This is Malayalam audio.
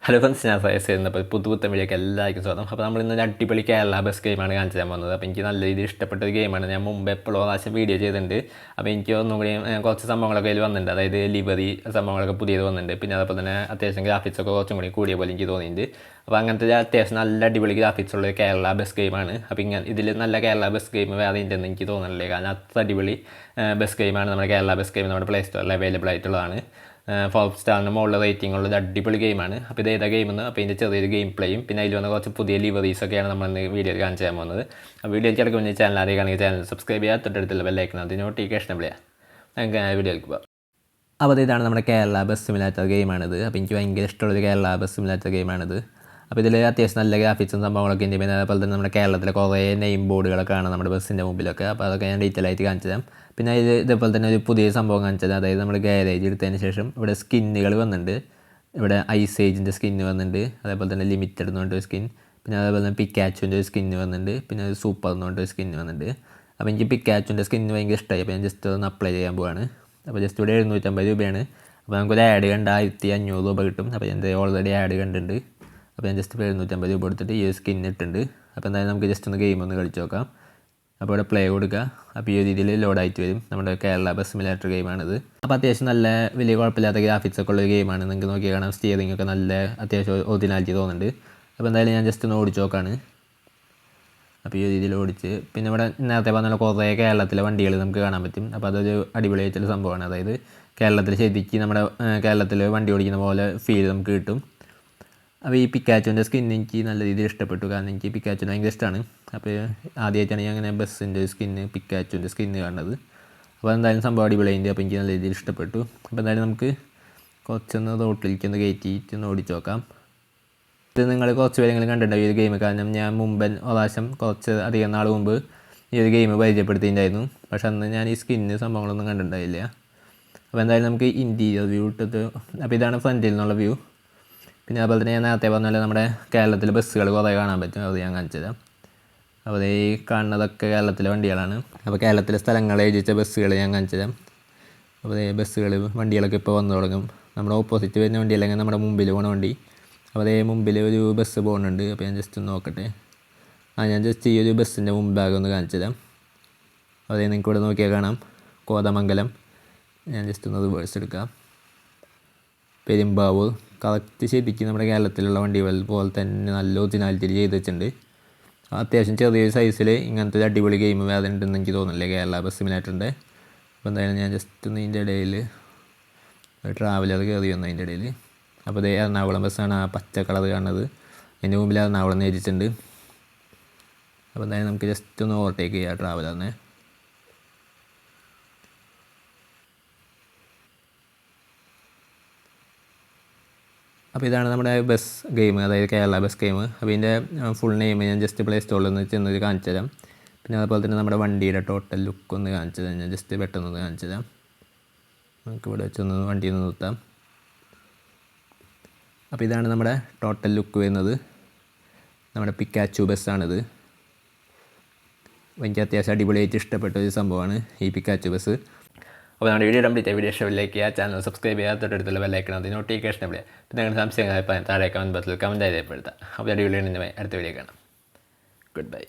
ഹലോ ഫ്രണ്ട്സ്, ഞാൻ ഫയസ് ചെയ്യുന്നപ്പോൾ പുതുപുത്തൻ വീഡിയോക്ക് എല്ലാവർക്കും സ്വാഗതം. അപ്പോൾ നമ്മൾ ഇന്ന് അടിപൊളി കേരള ബസ് ഗെയിമാണ് കാണിച്ചു തരാൻ പോകുന്നത്. അപ്പോൾ എനിക്ക് നല്ല രീതിയിൽ ഇഷ്ടപ്പെട്ട ഒരു ഗെയിമാണ്. ഞാൻ മുമ്പ് എപ്പോഴും പ്രാവശ്യം വീഡിയോ ചെയ്തിട്ടുണ്ട്. അപ്പോൾ എനിക്ക് ഒന്നും കൂടി കുറച്ച് സംഭവങ്ങളൊക്കെ അതിൽ വന്നിട്ടുണ്ട്. അതായത് ലിവറി സംഭവങ്ങളൊക്കെ പുതിയത് വന്നിട്ടുണ്ട്. പിന്നെ അതേപോലെ തന്നെ അത്യാവശ്യം ഗ്രാഫിക്സൊക്കെ കുറച്ചും കൂടി കൂടിയ പോലെ എനിക്ക് തോന്നിയിട്ടുണ്ട്. അപ്പോൾ അങ്ങനത്തെ അത്യാവശ്യം നല്ല അടിപൊളി ഗ്രാഫിക്സ് ഉള്ള കേരള ബസ് ഗെയിമാണ്. അപ്പോൾ ഇതിൽ നല്ല കേരള ബസ് ഗെയിം വേറെ ഉണ്ടെന്ന് എനിക്ക് തോന്നുന്നില്ല. കാരണം അത്ര അടിപൊളി ബസ് ഗെയിമാണ് നമ്മുടെ കേരള ബസ് ഗെയിം. നമ്മുടെ പ്ലേ സ്റ്റോറിൽ അവൈലബിൾ ആയിട്ടുള്ളതാണ്. 4 സ്റ്റാറിന് മുകളിൽ റേറ്റിംഗ് ഉള്ളത് അടിപൊളി ഗെയിമാണ്. അപ്പോൾ ഇത് ഏതാ ഗെയിമെന്ന്, അപ്പോൾ ഇതിൻ്റെ ചെറിയൊരു ഗെയിം പ്ലേയും പിന്നെ അതിൽ വന്ന കുറച്ച് പുതിയ ലിവറീസൊക്കെയാണ് നമ്മൾ വീഡിയോയിൽ കാണിച്ചു തരാൻ പോകുന്നത്. അപ്പോൾ വീഡിയോയ്ക്ക് ഇടയ്ക്ക് ചാനൽ ആരെയാണെങ്കിൽ ചാനൽ സബ്സ്ക്രൈബ് ചെയ്യുക, തൊട്ടടുത്തുള്ള ബെല്ലൈക്കൺ അത് നോട്ടിഫിക്കേഷൻ വിളിക്കുക. നമുക്ക് വീഡിയോയിലേക്ക് പോകാം. അപ്പോൾ ഇതാണ് നമ്മുടെ കേരള ബസ് സിമുലേറ്റർ ഗെയിമാണിത്. അപ്പോൾ എനിക്ക് ഭയങ്കര ഇഷ്ടമുള്ളൊരു കേരള ബസ് സിമുലേറ്റർ ഗെയിമാണിത്. അപ്പോൾ ഇതിൽ അത്യാവശ്യം നല്ല ഗ്രാഫിക്സും സംഭവങ്ങളൊക്കെ ഉണ്ട്. പിന്നെ അതേപോലെ തന്നെ നമ്മുടെ കേരളത്തിലെ കുറേ നെയിം ബോർഡുകളൊക്കെ കാണാം നമ്മുടെ ബസ്സിൻ്റെ മുമ്പിലൊക്കെ. അപ്പോൾ അതൊക്കെ ഞാൻ ഡീറ്റെയിൽ ആയിട്ട് കാണിച്ചു തരാം. പിന്നെ ഇതേപോലെ തന്നെ ഒരു പുതിയ സംഭവം കാണിച്ചത്, അതായത് നമ്മൾ ഗാരേജ് എടുത്തതിന് ശേഷം ഇവിടെ സ്കിന്നുകൾ വന്നിട്ടുണ്ട്. ഇവിടെ ഐസ് ഏജിൻ്റെ സ്കിന്ന് വന്നിട്ടുണ്ട്. അതേപോലെ തന്നെ ലിമിറ്റഡ് എന്ന് പറഞ്ഞൊരു സ്കിൻ. പിന്നെ അതേപോലെ തന്നെ പിക്കാച്ചുവിൻ്റെ ഒരു സ്കിന്ന് വന്നിട്ടുണ്ട്. പിന്നെ ഒരു സൂപ്പർ എന്ന് പറഞ്ഞൊരു സ്കിന്ന് വന്നിട്ടുണ്ട്. അപ്പോൾ എനിക്ക് പിക്കാച്ചുവിൻ്റെ സ്കിന്ന് ഭയങ്കര ഇഷ്ടമായി. അപ്പോൾ ഞാൻ ജസ്റ്റ് ഒന്ന് അപ്ലൈ ചെയ്യാൻ പോവാണ്. അപ്പോൾ ജസ്റ്റ് ഇവിടെ 750 രൂപയാണ്. അപ്പോൾ നമുക്കൊരു ആഡ് കണ്ട് 1500 രൂപ കിട്ടും. അപ്പോൾ ഞാൻ ഓൾറെഡി ആഡ് കണ്ടിട്ടുണ്ട്. അപ്പോൾ ഞാൻ ജസ്റ്റ് 750 രൂപ കൊടുത്തിട്ട് ഈ സ്കിൻ ഇട്ടുണ്ട്. അപ്പോൾ എന്തായാലും നമുക്ക് ജസ്റ്റ് ഒന്ന് ഗെയിം ഒന്ന് കളിച്ച് നോക്കാം. അപ്പോൾ ഇവിടെ പ്ലേ കൊടുക്കുക. അപ്പോൾ ഈ രീതിയിൽ ലോഡായിട്ട് വരും. നമ്മുടെ കേരള ബസ് സിമുലേറ്റർ ഗെയിമാണിത്. അപ്പോൾ അത്യാവശ്യം നല്ല വലിയ കുഴപ്പമില്ലാത്ത ഗ്രാഫിക്സ് ഒക്കെ ഉള്ളൊരു ഗെയിമാണ്. നിങ്ങൾക്ക് നോക്കി കാണാം, സ്റ്റിയറിംഗ് ഒക്കെ നല്ല അത്യാവശ്യം ഒറിജിനാലിറ്റി തോന്നുന്നുണ്ട്. അപ്പോൾ എന്തായാലും ഞാൻ ജസ്റ്റ് ഒന്ന് ഓടിച്ച് നോക്കാണ്. അപ്പോൾ ഈ രീതിയിൽ ഓടിച്ച് പിന്നെ ഇവിടെ നേരത്തെ പറഞ്ഞ കുറേ കേരളത്തിലെ വണ്ടികൾ നമുക്ക് കാണാൻ പറ്റും. അപ്പോൾ അതൊരു അടിപൊളിയായിട്ടുള്ള സംഭവമാണ്. അതായത് കേരളത്തിൽ ശരിക്കും നമ്മുടെ കേരളത്തിൽ വണ്ടി ഓടിക്കുന്ന പോലെ ഫീൽ നമുക്ക് കിട്ടും. അപ്പോൾ ഈ പിക്കാച്ചുവിൻ്റെ സ്കിൻ എനിക്ക് നല്ല രീതിയിൽ ഇഷ്ടപ്പെട്ടു. കാരണം എനിക്ക് പിക്കാച്ചുവിന് ഭയങ്കര ഇഷ്ടമാണ്. അപ്പോൾ ആദ്യമായിട്ടാണ് ഞാൻ അങ്ങനെ ബസ്സിൻ്റെ സ്കിന്ന് പിക്കാച്ചുവിൻ്റെ സ്കിന്ന് കാണുന്നത്. അപ്പോൾ എന്തായാലും സംഭവം അടിപൊളിയുണ്ട്. അപ്പോൾ എനിക്ക് നല്ല രീതിയിൽ ഇഷ്ടപ്പെട്ടു. അപ്പോൾ എന്തായാലും നമുക്ക് കുറച്ചൊന്ന് റോട്ടിലേക്ക് ഒന്ന് കയറ്റിയിട്ട് ഒന്ന് ഓടിച്ച് നോക്കാം. ഇത് നിങ്ങൾ കുറച്ച് പേരെങ്കിലും കണ്ടിട്ടുണ്ടാവും ഈ ഒരു ഗെയിം. കാരണം ഞാൻ മുമ്പൻ പ്രാവശ്യം കുറച്ച് അധികം നാൾ മുമ്പ് ഈ ഒരു ഗെയിം പരിചയപ്പെടുത്തിയിട്ടുണ്ടായിരുന്നു. പക്ഷെ അന്ന് ഞാൻ ഈ സ്കിന്ന് സംഭവങ്ങളൊന്നും കണ്ടിട്ടുണ്ടായില്ല. അപ്പോൾ എന്തായാലും നമുക്ക് ഇൻറ്റീരിയർ വ്യൂ ഇട്ടിട്ട്, അപ്പോൾ ഇതാണ് ഫ്രണ്ടിൽ നിന്നുള്ള വ്യൂ. പിന്നെ അതുപോലെ തന്നെ ഞാൻ നേരത്തെ പറഞ്ഞ പോലെ നമ്മുടെ കേരളത്തിലെ ബസ്സുകൾ കുറേ കാണാൻ പറ്റും. അത് ഞാൻ കാണിച്ചു തരാം. അപ്പോൾ ഈ കാണുന്നതൊക്കെ കേരളത്തിലെ വണ്ടികളാണ്. അപ്പോൾ കേരളത്തിലെ സ്ഥലങ്ങൾ എഴുതിച്ച ബസ്സുകൾ ഞാൻ കാണിച്ചു തരാം. അപ്പോൾ ബസ്സുകൾ വണ്ടികളൊക്കെ ഇപ്പോൾ വന്നു തുടങ്ങും. നമ്മുടെ ഓപ്പോസിറ്റ് വരുന്ന വണ്ടി അല്ലെങ്കിൽ നമ്മുടെ മുമ്പിൽ പോകുന്ന വണ്ടി. അപ്പോൾ അതേ മുമ്പിൽ ഒരു ബസ് പോകുന്നുണ്ട്. അപ്പോൾ ഞാൻ ജസ്റ്റ് ഒന്ന് നോക്കട്ടെ. ഞാൻ ജസ്റ്റ് ഈ ഒരു ബസ്സിൻ്റെ മുമ്പാകെ ഒന്ന് കാണിച്ചു തരാം. അതേ നിങ്ങൾക്ക് ഇവിടെ നോക്കിയാൽ കാണാം, കോതമംഗലം. ഞാൻ ജസ്റ്റ് ഒന്ന് റിവേഴ്സ് എടുക്കാം. പെരുമ്പാവൂർ. കറക്റ്റ് ശരിക്കും നമ്മുടെ കേരളത്തിലുള്ള വണ്ടികൾ പോലെ തന്നെ നല്ല ഒറിജിനാലിറ്റി ചെയ്ത് വെച്ചിട്ടുണ്ട്. അത്യാവശ്യം ചെറിയൊരു സൈസിൽ ഇങ്ങനത്തെ ഒരു അടിപൊളി ഗെയിം വേറെ ഉണ്ടെന്ന് എനിക്ക് തോന്നുന്നില്ല കേരള ബസ് സിമുലേറ്ററിൻ്റെ. അപ്പോൾ എന്തായാലും ഞാൻ ജസ്റ്റ് ഒന്ന് ഇതിൻ്റെ ഇടയിൽ ട്രാവലർ കയറി വന്നു അതിൻ്റെ ഇടയിൽ. അപ്പോൾ ഇത് എറണാകുളം ബസ്സാണ്, ആ പച്ച കളർ കാണുന്നത്. അതിൻ്റെ മുമ്പിൽ എറണാകുളം എഴുതിയിട്ടുണ്ട്. അപ്പോൾ എന്തായാലും നമുക്ക് ജസ്റ്റ് ഒന്ന് ഓവർടേക്ക് ചെയ്യാം ട്രാവലറിനെ. അപ്പോൾ ഇതാണ് നമ്മുടെ ബസ് ഗെയിം, അതായത് കേരള ബസ് ഗെയിം. അപ്പോൾ ഇതിൻ്റെ ഫുൾ നെയിം ഞാൻ ജസ്റ്റ് പ്ലേ സ്റ്റോറിൽ നിന്ന് ചെന്ന് കാണിച്ചു തരാം. പിന്നെ അതുപോലെ തന്നെ നമ്മുടെ വണ്ടിയുടെ ടോട്ടൽ ലുക്ക് ഒന്ന് കാണിച്ചു തരാം. ഞാൻ ജസ്റ്റ് പെട്ടെന്നൊന്ന് കാണിച്ചു തരാം. നമുക്ക് ഇവിടെ വെച്ചൊന്ന് വണ്ടിയിൽ നിന്ന് നിർത്താം. അപ്പോൾ ഇതാണ് നമ്മുടെ ടോട്ടൽ ലുക്ക് വരുന്നത്. നമ്മുടെ പിക്കാച്ചു ബസ്സാണിത്. എനിക്ക് അത്യാവശ്യം അടിപൊളിയായിട്ട് ഇഷ്ടപ്പെട്ട ഒരു സംഭവമാണ് ഈ പിക്കാച്ചു ബസ്. അപ്പോൾ നമ്മുടെ വീഡിയോ കംപ്ലീറ്റ് വീഡിയോ ഇഷ്ടമില്ലേക്ക് ചെയ്യുക, ചാനൽ സബ്സ്ക്രൈബ് ചെയ്യുക, തൊട്ടടുത്തുള്ള ബെല്ലൈക്കൺ അത് നോട്ടിഫിക്കേഷൻ വിളിക്കുക. പിന്നെ നിങ്ങളുടെ സംശയങ്ങൾ താഴെ കമൻറ്റ് ബോക്സിൽ കമൻറ്റ് ചെയ്യപ്പെടുത്താം. അപ്പോൾ വീഡിയോ അടുത്ത വീഡിയോ കാണാം. Good bye.